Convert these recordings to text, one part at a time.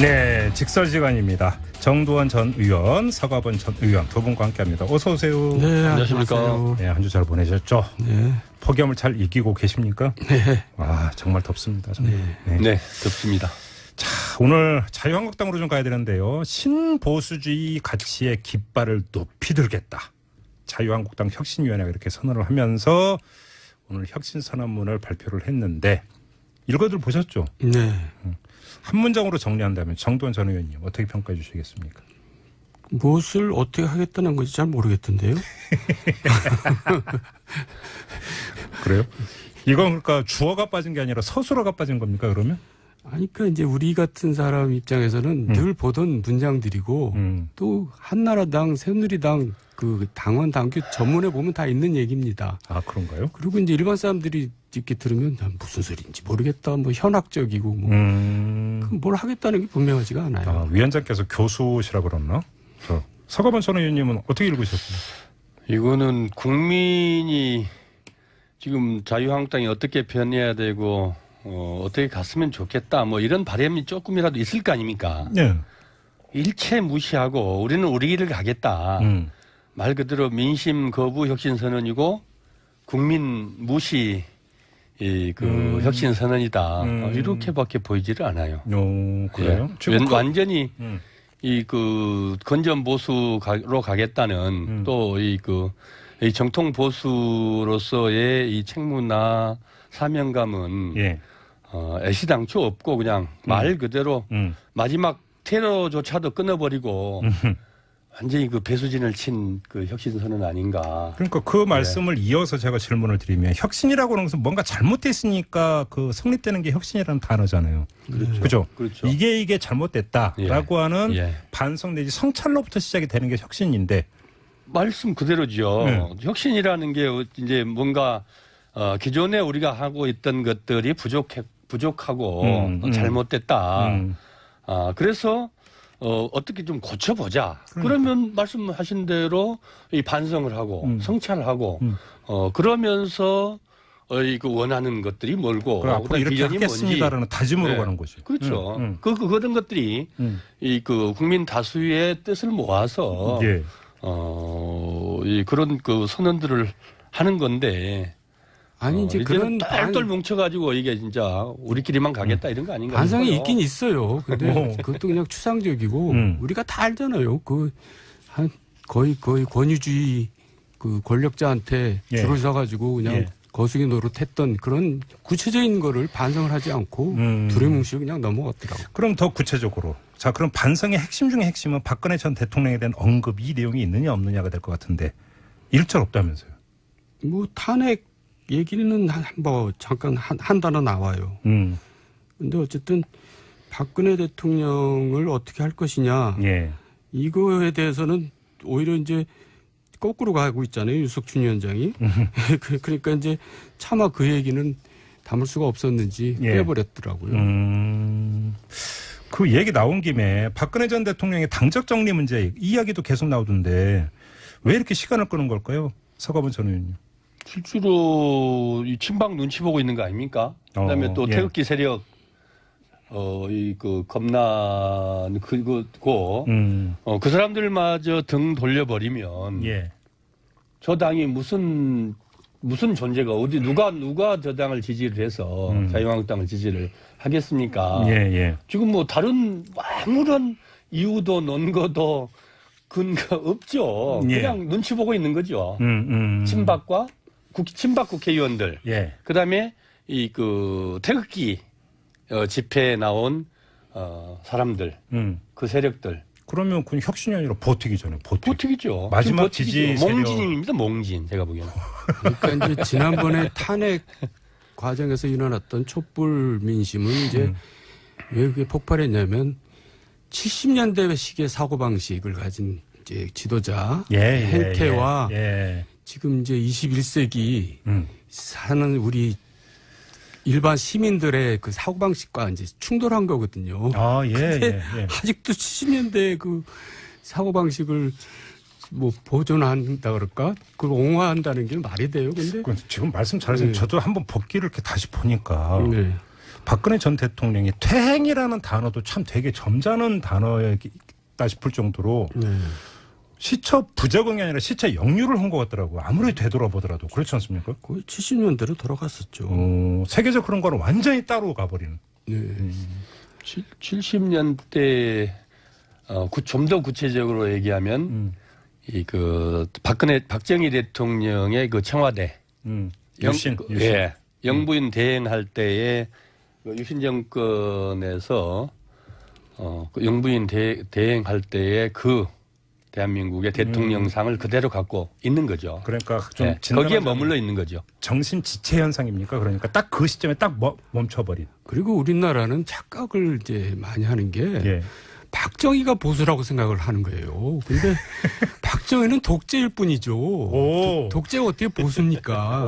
네, 직설지간입니다. 정두원 전 의원, 서가번 전 의원 두 분과 함께합니다. 어서 오세요. 네, 안녕하십니까. 네, 한 주 잘 보내셨죠? 네. 폭염을 잘 이기고 계십니까? 네. 와, 정말 덥습니다. 정말. 네, 덥습니다. 자, 오늘 자유한국당으로 좀 가야 되는데요. 신보수주의 가치의 깃발을 높이 들겠다. 자유한국당 혁신위원회가 이렇게 선언을 하면서 오늘 혁신선언문을 발표를 했는데 읽어들 보셨죠? 네. 한 문장으로 정리한다면 정두원 전 의원님 어떻게 평가해 주시겠습니까? 무엇을 어떻게 하겠다는 건지 잘 모르겠던데요. 그래요? 이건 그러니까 주어가 빠진 게 아니라 서술어가 빠진 겁니까 그러면? 아니, 그러니까 이제 우리 같은 사람 입장에서는 늘 보던 문장들이고 또 한나라당, 새누리당 그 당원 당규 전문에 보면 다 있는 얘기입니다. 아, 그런가요? 그리고 이제 일반 사람들이 이렇게 들으면 무슨 소리인지 모르겠다. 뭐 현학적이고 뭐 뭘 하겠다는 게 분명하지가 않아요. 아, 위원장께서 교수시라 그랬나? 서가번 전 의원님은 어떻게 읽으셨어요? 이거는 국민이 지금 자유한국당이 어떻게 변해야 되고 어떻게 갔으면 좋겠다 뭐 이런 바람이 조금이라도 있을 거 아닙니까? 네. 일체 무시하고 우리는 우리 길을 가겠다. 말 그대로 민심 거부 혁신 선언이고 국민 무시 혁신 선언이다. 이렇게밖에 보이지를 않아요. 그래요? 예. 완전히 이 건전 보수로 가겠다는 또 이 정통 보수로서의 이 책무나 사명감은 예. 애시당초 없고 그냥 말 그대로 마지막 테러조차도 끊어버리고 완전히 배수진을 친 혁신 선언 아닌가. 그러니까 그 말씀을 이어서 제가 질문을 드리면 혁신이라고 하는 것은 뭔가 잘못됐으니까 성립되는 게 혁신이라는 단어잖아요. 그렇죠. 그렇죠. 이게 잘못됐다라고 하는 반성 내지 성찰로부터 시작이 되는 게 혁신인데. 말씀 그대로죠. 혁신이라는 게 이제 뭔가 기존에 우리가 하고 있던 것들이 부족하고 잘못됐다. 그래서 어떻게 좀 고쳐보자. 그러면 말씀하신 대로 이 반성을 하고 성찰을 하고 그러면서 원하는 것들이 뭘고 앞으로 이렇게 하겠습니다라는 다짐으로 가는 거죠. 그렇죠. 그런 것들이 국민 다수의 뜻을 모아서 그런 선언들을 하는 건데. 아니 이제 그런 똘똘 뭉쳐가지고 이게 진짜 우리끼리만 가겠다 이런 거 아닌가? 반성이 싶어요. 있긴 있어요. 근데 그것도 그냥 추상적이고 우리가 다 알잖아요. 거의 권위주의 권력자한테 줄을 서가지고 그냥 거수기 노릇했던 그런 구체적인 거를 반성을 하지 않고 두리뭉실 그냥 넘어갔더라고. 그럼 더 구체적으로. 자, 그럼 반성의 핵심 중에 핵심은 박근혜 전 대통령에 대한 언급 이 내용이 있느냐 없느냐가 될 것 같은데 일절 없다면서요? 뭐 탄핵 얘기는 뭐 잠깐 한 단어 나와요. 근데 어쨌든 박근혜 대통령을 어떻게 할 것이냐. 이거에 대해서는 오히려 이제 거꾸로 가고 있잖아요. 유석춘 위원장이. 그러니까 이제 차마 그 얘기는 담을 수가 없었는지 빼버렸더라고요. 그 얘기 나온 김에 박근혜 전 대통령의 당적 정리 문제 이 이야기도 계속 나오던데 왜 이렇게 시간을 끄는 걸까요? 서가번 전 의원님. 실제로 이 친박 눈치 보고 있는 거 아닙니까? 그다음에 또 태극기 세력 겁난 그거고 그 사람들마저 등 돌려버리면 저 당이 무슨 존재가 어디 누가 저 당을 지지를 해서 자유한국당을 지지를 하겠습니까? 지금 뭐 다른 아무런 이유도 논거도 근거 없죠. 그냥 눈치 보고 있는 거죠. 친박과 친박 국회의원들, 그다음에 태극기 집회에 나온 사람들, 그 세력들. 그러면 그건 혁신이 아니라 버티기잖아요. 버티기죠. 마지막 지지 세력. 몽진입니다. 몽진 제가 보기에는. 그러니까 이제 지난번에 탄핵 과정에서 일어났던 촛불 민심은 이제 왜 그게 폭발했냐면 70년대식의 사고방식을 가진 이제 지도자 행태와 지금 이제 21세기 사는 우리 일반 시민들의 그 사고방식과 이제 충돌한 거거든요. 근데 아직도 70년대 그 사고방식을 뭐 보존한다 그럴까? 그걸 옹호한다는 게 말이 돼요. 근데 지금 말씀 잘하시면 저도 한번 복기를 이렇게 다시 보니까 박근혜 전 대통령이 퇴행이라는 단어도 참 되게 점잖은 단어였다 싶을 정도로 시처 부적응이 아니라 시처 역류를 한 것 같더라고요. 아무리 되돌아보더라도. 그렇지 않습니까? 거의 70년대로 돌아갔었죠. 세계적 그런 거는 완전히 따로 가버리는. 네. 70년대 좀 더 구체적으로 얘기하면 박정희 대통령의 그 청와대 유신. 예, 영부인 대행할 때에 유신 정권에서 그 영부인 대행할 때에 그 대한민국의 대통령상을 그대로 갖고 있는 거죠. 그러니까 좀 거기에 머물러 있는 거죠. 정신 지체 현상입니까? 그러니까 딱 그 시점에 딱 멈춰버린. 그리고 우리나라는 착각을 이제 많이 하는 게 예. 박정희가 보수라고 생각을 하는 거예요. 근데 박정희는 독재일 뿐이죠. 독재가 어떻게 보수입니까?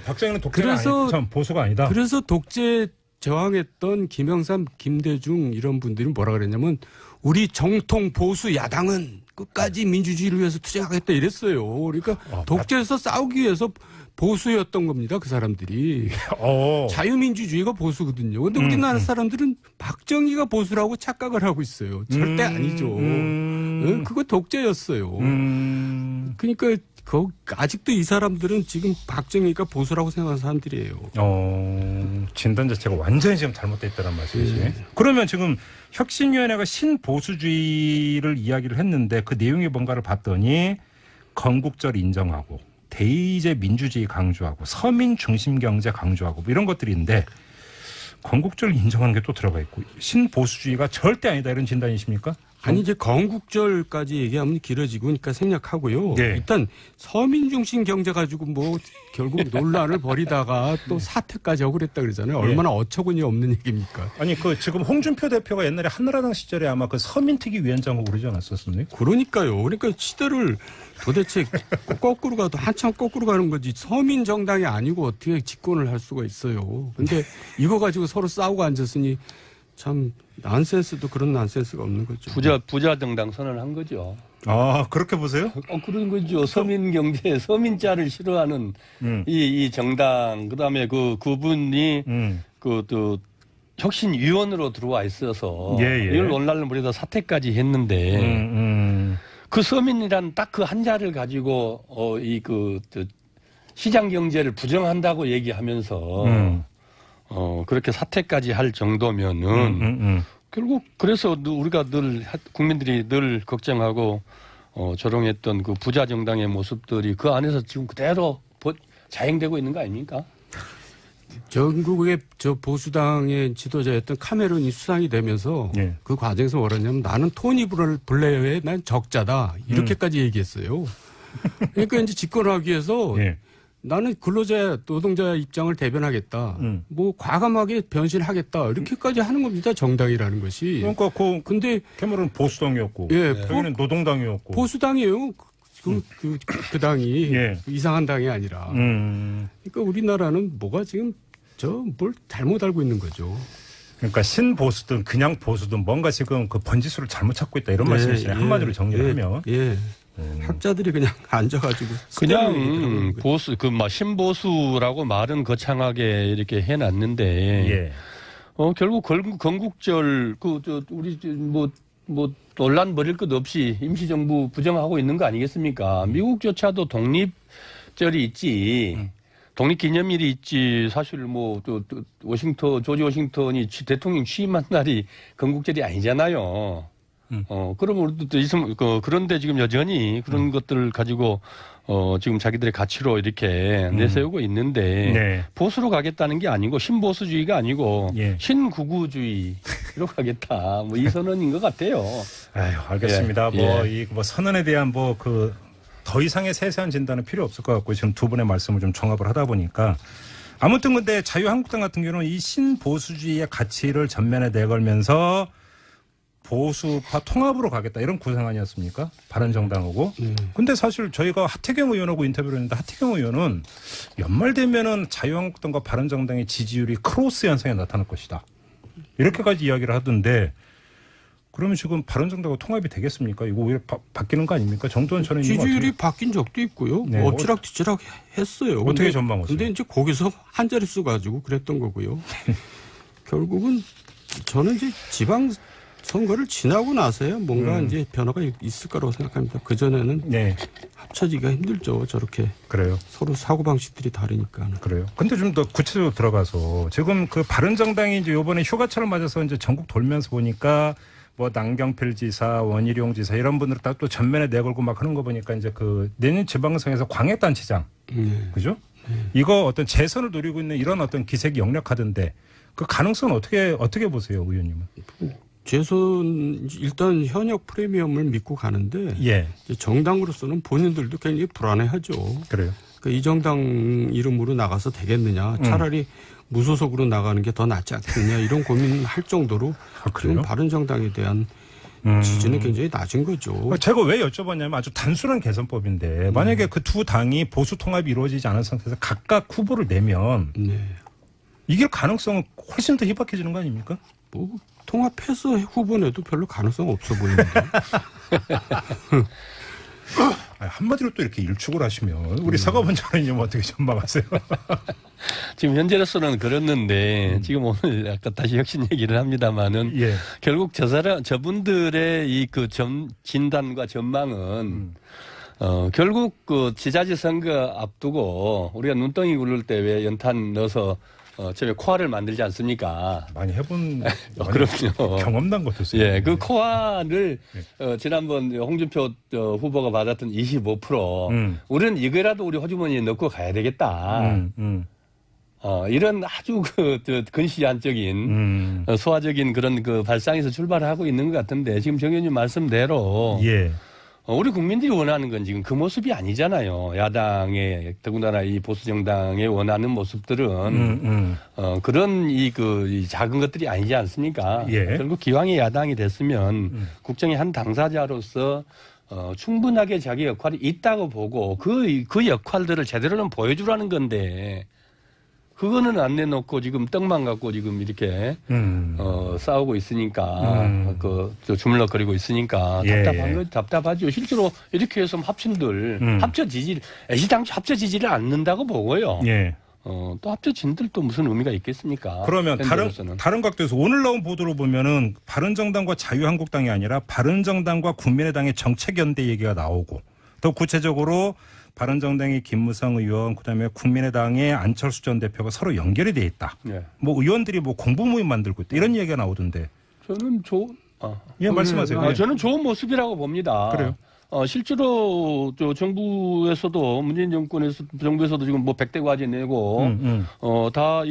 박정희는 독재가 그래서 참 보수가 아니다. 그래서 독재 저항했던 김영삼, 김대중 이런 분들이 뭐라 그랬냐면 우리 정통 보수 야당은 끝까지 민주주의를 위해서 투쟁하겠다 이랬어요. 그러니까 독재에서 싸우기 위해서 보수였던 겁니다. 그 사람들이. 자유민주주의가 보수거든요. 그런데 우리나라 사람들은 박정희가 보수라고 착각을 하고 있어요. 절대 아니죠. 그거 독재였어요. 그러니까 아직도 이 사람들은 지금 박정희가 보수라고 생각하는 사람들이에요. 진단 자체가 완전히 지금 잘못되어 있다는 말씀이시네. 그러면 지금 혁신위원회가 신보수주의를 이야기를 했는데 그 내용이 뭔가를 봤더니 건국절 인정하고 대의제 민주주의 강조하고 서민 중심 경제 강조하고 뭐 이런 것들이 있는데 건국절 인정하는 게 또 들어가 있고 신보수주의가 절대 아니다 이런 진단이십니까? 아니 이제 건국절까지 얘기하면 길어지고 그러니까 생략하고요. 네. 일단 서민 중심 경제 가지고 뭐 결국 논란을 벌이다가 또 사퇴까지 하고 그랬다 그러잖아요. 얼마나 어처구니 없는 얘기입니까? 아니 그 지금 홍준표 대표가 옛날에 한나라당 시절에 아마 그 서민특위 위원장하고 그러지 않았었습니까? 그러니까요. 그러니까 시대를 도대체 거꾸로 가도 한참 거꾸로 가는 거지. 서민 정당이 아니고 어떻게 집권을 할 수가 있어요. 근데 이거 가지고 서로 싸우고 앉았으니 참 난센스도 그런 난센스가 없는 거죠. 부자 정당 선언한 거죠. 아 그렇게 보세요? 그런 거죠. 서민 경제, 서민자를 싫어하는 이 정당. 그다음에 그분이 또 혁신위원으로 들어와 있어서 이걸 논란을 벌여서 사퇴까지 했는데 그 서민이란 딱 그 한자를 가지고 시장 경제를 부정한다고 얘기하면서 그렇게 사퇴까지 할 정도면은 결국 그래서 우리가 늘 국민들이 늘 걱정하고 조롱했던 그 부자 정당의 모습들이 그 안에서 지금 그대로 자행되고 있는 거 아닙니까? 전국의 저 보수당의 지도자였던 카메론이 수상이 되면서 그 과정에서 뭐랬냐면 나는 토니 블레어의 난 적자다 이렇게까지 얘기했어요. 그러니까 이제 집권을 하기 위해서 나는 근로자 노동자 입장을 대변하겠다. 뭐 과감하게 변신하겠다. 이렇게까지 하는 겁니다. 정당이라는 것이. 그러니까 근데 캐머런 보수당이었고, 여기는 노동당이었고. 보수당이에요. 그 당이 이상한 당이 아니라. 그러니까 우리나라는 뭐가 지금 뭘 잘못 알고 있는 거죠. 그러니까 신보수든 그냥 보수든 뭔가 지금 그 번지수를 잘못 찾고 있다 이런 말씀이시네. 한마디로 정리를 하면. 학자들이 그냥 앉아가지고 그냥 보수 신보수라고 말은 거창하게 이렇게 해놨는데 결국 건국절 우리 뭐 논란 벌일 것 없이 임시정부 부정하고 있는 거 아니겠습니까? 미국조차도 독립절이 있지. 독립기념일이 있지. 사실 조지 워싱턴이 대통령 취임한 날이 건국절이 아니잖아요. 그럼 우리도 있으면 그런데 지금 여전히 그런 것들을 가지고 지금 자기들의 가치로 이렇게 내세우고 있는데 보수로 가겠다는 게 아니고 신보수주의가 아니고 신구구주의로 가겠다. 뭐 이 선언인 것 같아요. 아유, 알겠습니다. 이 선언에 대한 더 이상의 세세한 진단은 필요 없을 것 같고 지금 두 분의 말씀을 좀 종합을 하다 보니까 아무튼 근데 자유한국당 같은 경우는 이 신보수주의의 가치를 전면에 내걸면서 보수파 통합으로 가겠다 이런 구상 아니었습니까? 바른정당하고. 근데 사실 저희가 하태경 의원하고 인터뷰를 했는데 하태경 의원은 연말 되면은 자유한국당과 바른정당의 지지율이 크로스 현상이 나타날 것이다. 이렇게까지 이야기를 하던데 그러면 지금 바른정당과 통합이 되겠습니까? 이거 오히려 바뀌는 거 아닙니까? 정도원 전 의원님 지지율이 바뀐 적도 있고요. 엎치락뒤치락 했어요. 어떻게 전망하세요? 근데 이제 거기서 한 자릿수 가지고 그랬던 거고요. 결국은 저는 이제 지방 선거를 지나고 나서야 뭔가 이제 변화가 있을 거라고 생각합니다. 그 전에는 네. 합쳐지기가 힘들죠. 저렇게 그래요. 서로 사고 방식들이 다르니까. 그래요. 근데 좀 더 구체적으로 들어가서 지금 그 바른정당이 이제 이번에 휴가철을 맞아서 이제 전국 돌면서 보니까 뭐 남경필 지사, 원희룡 지사 이런 분들 다 또 전면에 내걸고 막 하는 거 보니까 이제 그 내년 지방선거에서 광역단체장, 그죠? 이거 어떤 재선을 노리고 있는 이런 어떤 기색이 역력하던데 그 가능성은 어떻게 보세요, 의원님은? 재선 일단 현역 프리미엄을 믿고 가는데 예. 정당으로서는 본인들도 굉장히 불안해하죠. 그래요. 그러니까 이 정당 이름으로 나가서 되겠느냐? 차라리 무소속으로 나가는 게 더 낫지 않겠느냐? 이런 고민할 정도로 지금 바른정당에 대한 지지는 굉장히 낮은 거죠. 제가 왜 여쭤봤냐면 아주 단순한 개선법인데 만약에 그 두 당이 보수 통합이 이루어지지 않은 상태에서 각각 후보를 내면 이길 가능성은 훨씬 더 희박해지는 거 아닙니까? 뭐 통합해서 후보 내도 별로 가능성 없어 보이는데. 한마디로 또 이렇게 일축을 하시면 우리 서가본 장관님 어떻게 전망하세요? 지금 현재로서는 그렇는데 지금 오늘 아까 다시 혁신 얘기를 합니다마는 예. 결국 저분들의 이 그 진단과 전망은 결국 그 지자체 선거 앞두고 우리가 눈덩이 굴릴 때 왜 연탄 넣어서 처음에 코알을 만들지 않습니까? 많이 해본 그럼요. 경험난 것도 있어요. 예, 그 코알을 지난번 홍준표 후보가 받았던 25% 우리는 이거라도 우리 호주머니에 넣고 가야 되겠다. 이런 아주 근시안적인 소화적인 그런 그 발상에서 출발을 하고 있는 것 같은데 지금 정 의원님 말씀대로 예. 우리 국민들이 원하는 건 지금 그 모습이 아니잖아요. 야당의 더군다나 이 보수 정당에 원하는 모습들은 그런 이 작은 것들이 아니지 않습니까? 예. 결국 기왕에 야당이 됐으면 국정의 한 당사자로서 충분하게 자기 역할이 있다고 보고 그 역할들을 제대로는 보여주라는 건데. 그거는 안 내놓고 지금 떡만 갖고 지금 이렇게 싸우고 있으니까 주물럭거리고 있으니까 답답하죠. 실제로 이렇게 해서 합친들 애시당초 합쳐 지지를 않는다고 보고요. 예. 또 합쳐진들 또 무슨 의미가 있겠습니까? 그러면 다른 각도에서 오늘 나온 보도로 보면은 바른정당과 자유한국당이 아니라 바른정당과 국민의당의 정책연대 얘기가 나오고 더 구체적으로 바른정당의 김무성 의원, 그다음에 국민의당의 안철수 전 대표가 서로 연결이 돼 있다. 네. 뭐 의원들이 뭐 공부 모임 만들고 있다. 이런 얘기가 나오던데. 저는 예, 말씀하세요. 저는 좋은 모습이라고 봅니다. 그래요. 실제로 정부에서도 문재인 정부에서도 지금 뭐 100대 과제 내고 다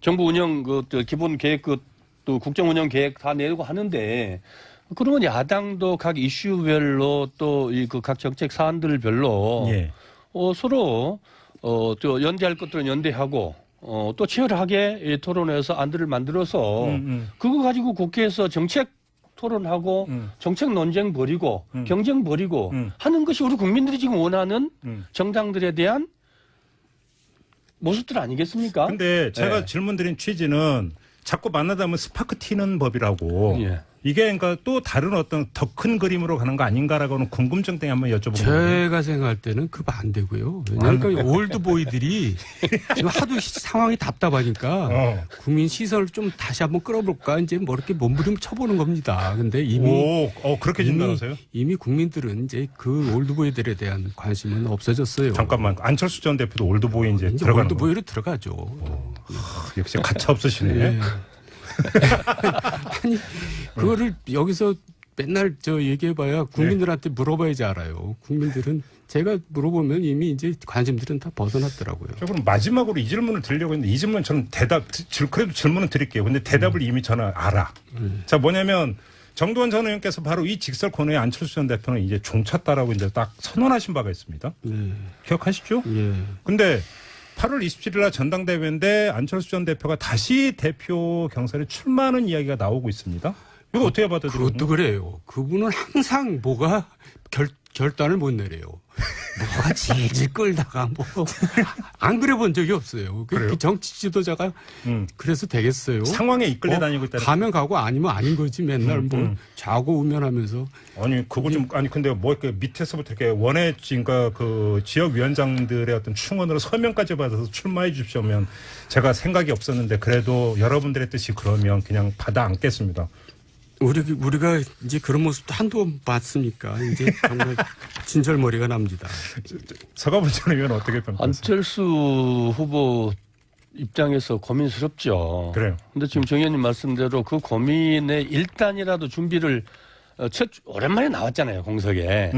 정부 운영 기본 계획 또 국정 운영 계획 다 내고 하는데. 그러면 야당도 각 이슈별로 또 각 정책 사안들별로 예. 서로 연대할 것들은 연대하고 또 치열하게 토론해서 안들을 만들어서 그거 가지고 국회에서 정책 토론하고 정책 논쟁 벌이고 경쟁 벌이고 하는 것이 우리 국민들이 지금 원하는 정당들에 대한 모습들 아니겠습니까? 근데 제가 예. 질문드린 취지는 자꾸 만나다 보면 스파크 튀는 법이라고. 예. 이게 그러니까 또 다른 어떤 더 큰 그림으로 가는 거 아닌가라고는 궁금증 때문에 한번 여쭤보는 거예요. 제가 생각할 때는 그거 안 되고요. 왜냐하면 올드보이들이 지금 하도 상황이 답답하니까 국민 시선을 좀 다시 한번 끌어볼까 이제 뭐 이렇게 몸부림 쳐보는 겁니다. 근데 이미 그렇게 진단하세요? 이미 국민들은 이제 그 올드보이들에 대한 관심은 없어졌어요. 잠깐만 안철수 전 대표도 올드보이 이제 들어가는 올드보이로 들어가죠. 역시 가차 없으시네. 네. 아니 그거를 여기서 맨날 얘기해봐야 국민들한테 물어봐야지 알아요. 국민들은 제가 물어보면 이미 이제 관심들은 다 벗어났더라고요. 그럼 마지막으로 이 질문을 드리려고 했는데 이 질문 저는 그래도 질문은 드릴게요. 근데 대답을 이미 저는 알아. 자 뭐냐면 정두환 전 의원께서 바로 이 직설 코너에 안철수 전 대표는 이제 종쳤다라고 이제 딱 선언하신 바가 있습니다. 기억하시죠? 근데 8월 27일 날 전당대회인데 안철수 전 대표가 다시 대표 경선에 출마하는 이야기가 나오고 있습니다. 이거 어떻게 받아들여요? 그것도 그래요. 그분은 항상 뭐가 결단을 못 내려요. 뭐가 질질 끌다가 안 그래 본 적이 없어요. 그 정치 지도자가 그래서 되겠어요. 상황에 이끌려 다니고 있다. 가면 가고 아니면 아닌 거지. 맨날 뭐 자고 우면하면서. 아니 그거 좀 아니 근데 뭐 이렇게 밑에서부터 이렇게 원외진과 그 지역 위원장들의 어떤 충원으로 서명까지 받아서 출마해 주십시오면 제가 생각이 없었는데 그래도 여러분들의 뜻이 그러면 그냥 받아 안겠습니다. 우리가 이제 그런 모습도 한두 번 봤으니까 이제 정말 진절머리가 납니다. 서가분 전 의원은 어떻게 평가하세요? 안철수 후보 입장에서 고민스럽죠. 그래요. 근데 지금 정 의원님 말씀대로 그 고민에 일단이라도 준비를 오랜만에 나왔잖아요. 공석에.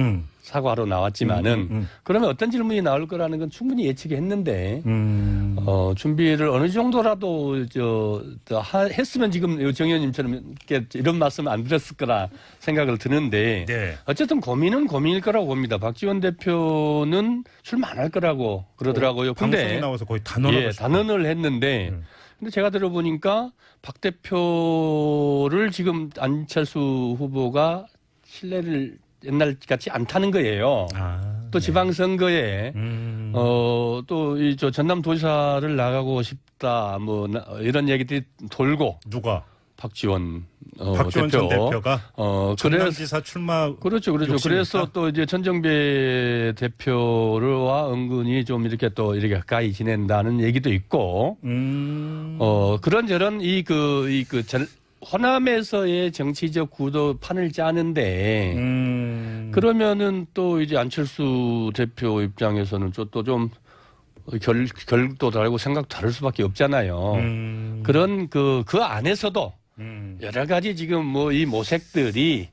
사과하러 나왔지만은 그러면 어떤 질문이 나올 거라는 건 충분히 예측이 했는데 준비를 어느 정도라도 했으면 지금 정 의원님처럼 이런 말씀 안 드렸을 거라 생각을 드는데 네. 어쨌든 고민은 고민일 거라고 봅니다. 박지원 대표는 출마 안 할 거라고 그러더라고요. 근데 방송에 나와서 거의 단언을 단언을 했는데 근데 제가 들어보니까 박 대표를 지금 안철수 후보가 신뢰를 옛날 같이 안 타는 거예요. 또 지방선거에 또 이 전남도지사를 나가고 싶다 뭐 이런 얘기들이 돌고 누가? 박지원 전 대표가 전남지사 출마 그렇죠. 그래서 있다? 또 이제 천정배 대표와 은근히 좀 이렇게 또 이렇게 가까이 지낸다는 얘기도 있고 그런저런 호남에서의 정치적 구도 판을 짜는데 그러면은 또 이제 안철수 대표 입장에서는 또 좀 결도 다르고 생각 다를 수밖에 없잖아요. 그런 그 안에서도 여러 가지 지금 뭐 이 모색들이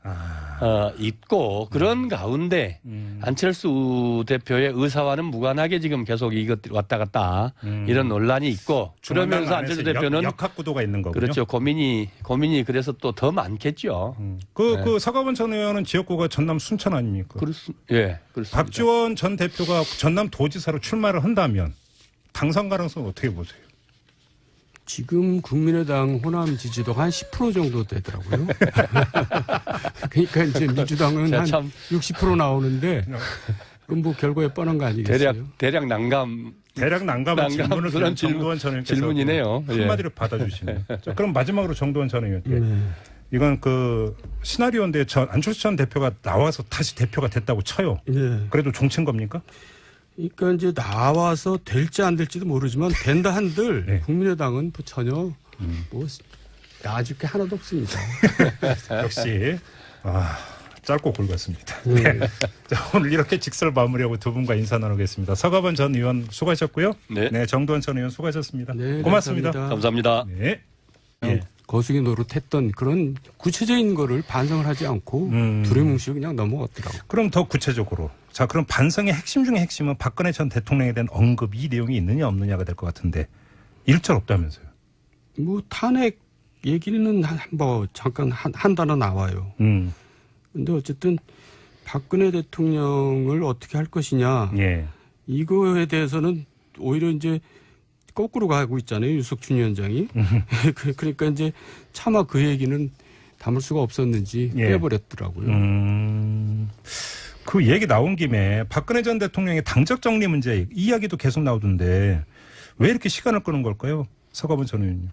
있고 그런 가운데 안철수 대표의 의사와는 무관하게 지금 계속 이것 왔다 갔다 이런 논란이 있고 그러면서 안철수 대표는 역학구도가 있는 거군요. 그렇죠. 고민이 그래서 또 더 많겠죠. 그 서가번 전 의원은 지역구가 전남 순천 아닙니까? 예, 그렇습니다. 박지원 전 대표가 전남 도지사로 출마를 한다면 당선 가능성은 어떻게 보세요? 지금 국민의당 호남 지지도가 한 10% 정도 되더라고요. 그러니까 이제 민주당은 한 60% 나오는데 그럼 뭐 결과에 뻔한 거 아니겠어요? 대략 난감한 질문을 그런 정도원 전 의원께서 질문이네요. 한마디로 받아주시네요. 자, 그럼 마지막으로 정도원 전 의원께 이건 그 시나리오인데 안철수 전 대표가 나와서 다시 대표가 됐다고 쳐요. 그래도 종친 겁니까? 그러니까 이제 나와서 될지 안 될지도 모르지만 된다 한들 국민의당은 전혀 뭐 나아질 게 하나도 없습니다. 역시 짧고 굵었습니다. 네. 자, 오늘 이렇게 직설 마무리하고 두 분과 인사 나누겠습니다. 서가번 전 의원 수고하셨고요. 네, 정도원 전 의원 수고하셨습니다. 네, 고맙습니다. 감사합니다. 네. 거수기 노릇했던 그런 구체적인 거를 반성을 하지 않고 두리뭉실 그냥 넘어갔더라고요. 그럼 더 구체적으로. 자, 그럼 반성의 핵심 중에 핵심은 박근혜 전 대통령에 대한 언급 이 내용이 있느냐 없느냐가 될 것 같은데 일절 없다면서요. 뭐 탄핵 얘기는 뭐 잠깐 한 단어 나와요. 근데 어쨌든 박근혜 대통령을 어떻게 할 것이냐. 이거에 대해서는 오히려 이제 거꾸로 가고 있잖아요. 유석춘 위원장이. 그러니까 이제 차마 그 얘기는 담을 수가 없었는지 빼버렸더라고요. 그 얘기 나온 김에 박근혜 전 대통령의 당적 정리 문제 이 이야기도 계속 나오던데 왜 이렇게 시간을 끄는 걸까요? 서가번 전 의원님.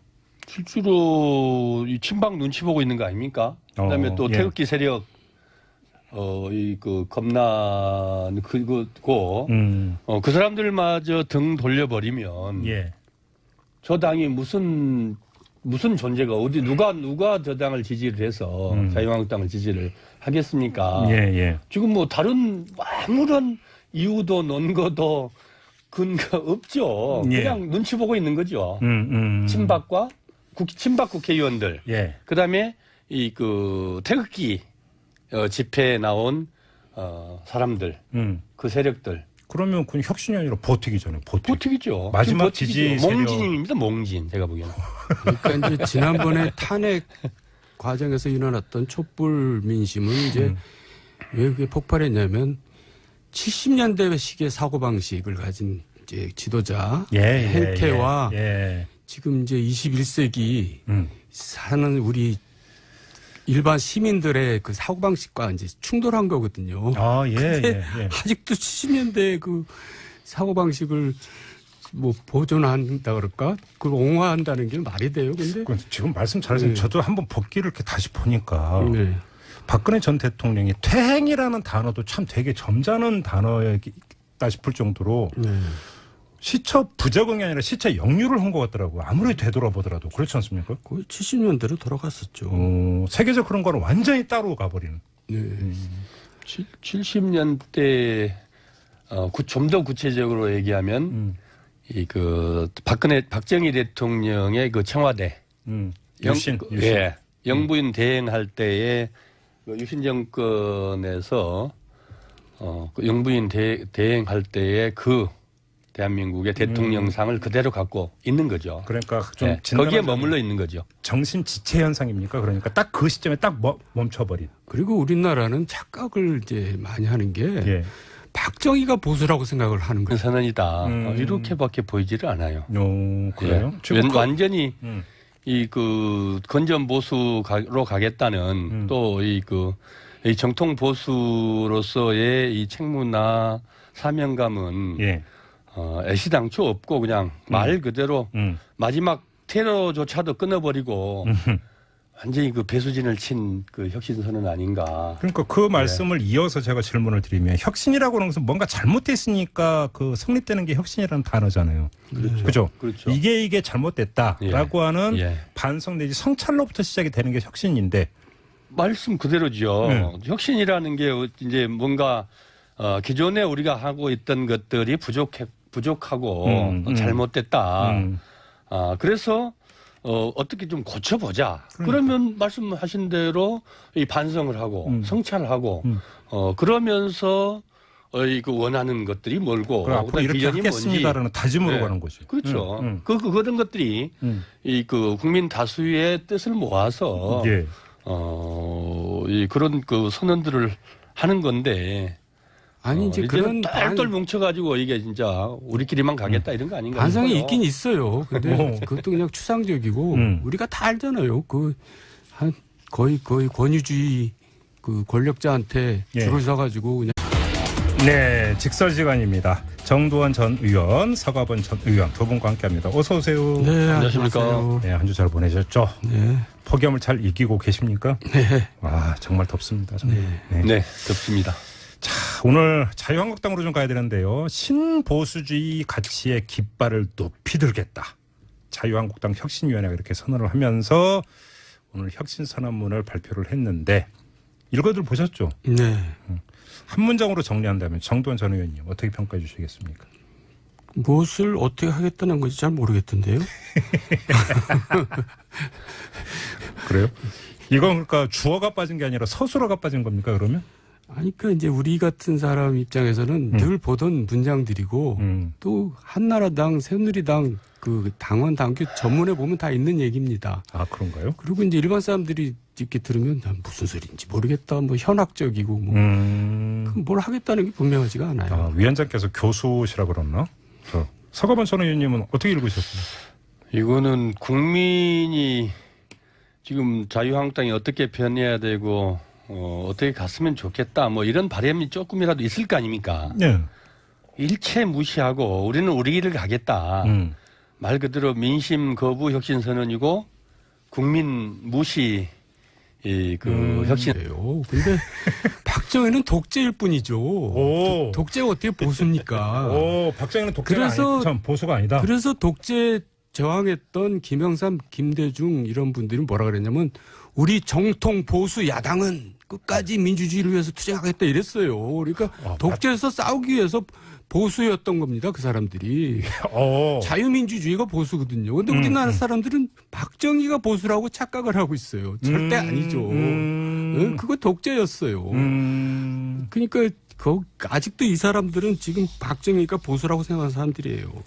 실제로 이 친박 눈치 보고 있는 거 아닙니까? 그다음에 또 태극기 세력 그 겁난 그거 그 사람들마저 등 돌려버리면 저 당이 무슨 존재가 어디 누가 저 당을 지지를 해서 자유한국당을 지지를 하겠습니까? 지금 뭐 다른 아무런 이유도 논거도 근거 없죠. 그냥 눈치 보고 있는 거죠. 친박 국회의원들. 그다음에 이 그 태극기 집회에 나온 사람들, 그 세력들. 그러면 그건 혁신이 아니라 버티기잖아요. 버티기죠. 마지막 지지 세력. 몽진입니다. 몽진. 제가 보기에는. 그러니까 이제 지난번에 탄핵 과정에서 일어났던 촛불 민심은 이제 왜 그게 폭발했냐면 70년대식의 사고방식을 가진 이제 지도자 행태와 지금 이제 21세기 사는 우리 일반 시민들의 그 사고방식과 이제 충돌한 거거든요. 아, 예, 근데 예. 아직도 70년대 그 사고방식을 뭐 보존한다 그럴까? 그걸 옹호한다는 게 말이 돼요. 근데 지금 말씀 잘하시는 네. 저도 한번 복기를 이렇게 다시 보니까 네. 박근혜 전 대통령이 퇴행이라는 단어도 참 되게 점잖은 단어였다 싶을 정도로 네. 시처 부적응이 아니라 시처 역류를 한 것 같더라고요. 아무리 되돌아보더라도. 그렇지 않습니까? 거의 70년대로 돌아갔었죠. 세계적 그런 거는 완전히 따로 가버리는. 네. 70년대 좀 더 구체적으로 얘기하면 이 그 박정희 대통령의 그 청와대 유신. 예, 영부인 대행할 때에 그 유신 정권에서 그 영부인 대행할 때에 그 대한민국의 대통령상을 그대로 갖고 있는 거죠. 그러니까 좀 예, 거기에 머물러 있는 거죠. 정신 지체 현상입니까? 그러니까 딱 그 시점에 딱 멈춰버린. 그리고 우리나라는 착각을 이제 많이 하는 게 예. 박정희가 보수라고 생각을 하는 거예요. 선언이다. 이렇게밖에 보이지를 않아요. 그래요? 예. 완전히 이 그 건전 보수로 가겠다는 또 이 그 이 정통 보수로서의 이 책무나 사명감은 예. 애시당초 없고 그냥 말 그대로 마지막 테러조차도 끊어버리고 완전히 그 배수진을 친 그 혁신선언 아닌가. 그러니까 그 말씀을 이어서 제가 질문을 드리면 혁신이라고 하는 것은 뭔가 잘못됐으니까 그 성립되는 게 혁신이라는 단어잖아요. 그렇죠. 그렇죠. 이게 잘못됐다라고 하는 예. 반성 내지 성찰로부터 시작이 되는 게 혁신인데 말씀 그대로죠. 혁신이라는 게 이제 뭔가 기존에 우리가 하고 있던 것들이 부족하고 잘못됐다. 그래서 어떻게 좀 고쳐보자. 그러면 말씀하신 대로 이 반성을 하고 성찰하고 그러면서 그 원하는 것들이 뭘고 앞으로 이렇게 하겠습니다라는 다짐으로 네. 가는 거죠. 그렇죠. 그런 것들이 이 그 국민 다수의 뜻을 모아서 예. 이 그런 그 선언들을 하는 건데. 아니 이제 그런 똘똘 뭉쳐가지고 이게 진짜 우리끼리만 가겠다 이런 거 아닌가? 반성이 싶어요. 있긴 있어요. 근데 그것도 그냥 추상적이고 우리가 다 알잖아요. 그 한 거의 권위주의 그 권력자한테 예. 줄을 서가지고 그냥. 네, 직설지간입니다. 정두원 전 의원, 서가번 전 의원 두 분과 함께합니다. 어서 오세요. 네, 안녕하십니까. 안녕하세요. 네, 한 주 잘 보내셨죠? 네. 폭염을 잘 이기고 계십니까? 네. 와, 정말 덥습니다. 정말. 네. 네, 덥습니다. 자, 오늘 자유한국당으로 좀 가야 되는데요. 신보수주의 가치의 깃발을 높이 들겠다. 자유한국당 혁신위원회가 이렇게 선언을 하면서 오늘 혁신선언문을 발표를 했는데 읽어들 보셨죠? 네. 한 문장으로 정리한다면 정두원 전 의원님 어떻게 평가해 주시겠습니까? 무엇을 어떻게 하겠다는 건지 잘 모르겠던데요. 그래요? 이건 그러니까 주어가 빠진 게 아니라 서술어가 빠진 겁니까 그러면? 아니, 그러니까 이제 우리 같은 사람 입장에서는 늘 보던 문장들이고 또 한나라당, 새누리당 그 당원 당규 전문에 보면 다 있는 얘기입니다. 아, 그런가요? 그리고 이제 일반 사람들이 이렇게 들으면 무슨 소리인지 모르겠다. 뭐 현학적이고 뭐 뭘 하겠다는 게 분명하지가 않아요. 아, 위원장께서 교수시라고 그랬나? 서가번 전 의원님은 어떻게 읽으셨어요? 이거는 국민이 지금 자유한국당이 어떻게 변해야 되고 어떻게 갔으면 좋겠다 뭐 이런 바람이 조금이라도 있을 거 아닙니까? 네. 일체 무시하고 우리는 우리 길을 가겠다. 말 그대로 민심 거부 혁신 선언이고 국민 무시 혁신. 근데 박정희는 독재일 뿐이죠. 오. 독재가 어떻게 보수입니까? 오, 박정희는 독재가 그래서 참 보수가 아니다. 그래서 독재 저항했던 김영삼, 김대중 이런 분들이 뭐라 그랬냐면 우리 정통 보수 야당은 끝까지 민주주의를 위해서 투쟁하겠다 이랬어요. 그러니까 독재에서 싸우기 위해서 보수였던 겁니다. 그 사람들이. 자유민주주의가 보수거든요. 그런데 우리나라 사람들은 박정희가 보수라고 착각을 하고 있어요. 절대 아니죠. 그거 독재였어요. 그러니까 아직도 이 사람들은 지금 박정희가 보수라고 생각하는 사람들이에요.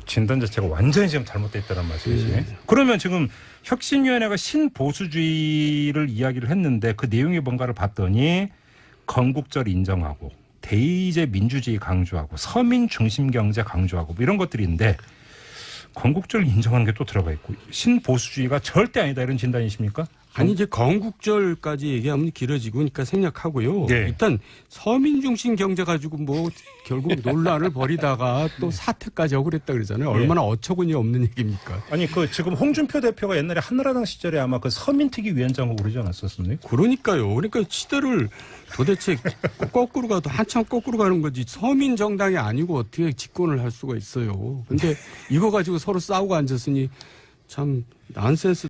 진단 자체가 완전히 지금 잘못되어 있다는 말씀이시네. 그러면 지금 혁신위원회가 신보수주의를 이야기를 했는데 그 내용이 뭔가를 봤더니 건국절 인정하고 대의제 민주주의 강조하고 서민 중심 경제 강조하고 뭐 이런 것들인데 건국절 인정하는 게 또 들어가 있고 신보수주의가 절대 아니다 이런 진단이십니까? 아니 이제 건국절까지 얘기하면 길어지고 그러니까 생략하고요. 네. 일단 서민 중심 경제 가지고 뭐 결국 논란을 벌이다가 또 사퇴까지 하고 그랬다 그러잖아요. 얼마나 어처구니 없는 얘기입니까? 아니 그 지금 홍준표 대표가 옛날에 한나라당 시절에 아마 그 서민특위 위원장하고 그러지 않았었습니까? 그러니까요. 그러니까 시대를 도대체 거꾸로 가도 한참 거꾸로 가는 거지. 서민 정당이 아니고 어떻게 집권을 할 수가 있어요. 근데 이거 가지고 서로 싸우고 앉았으니 참 난센스.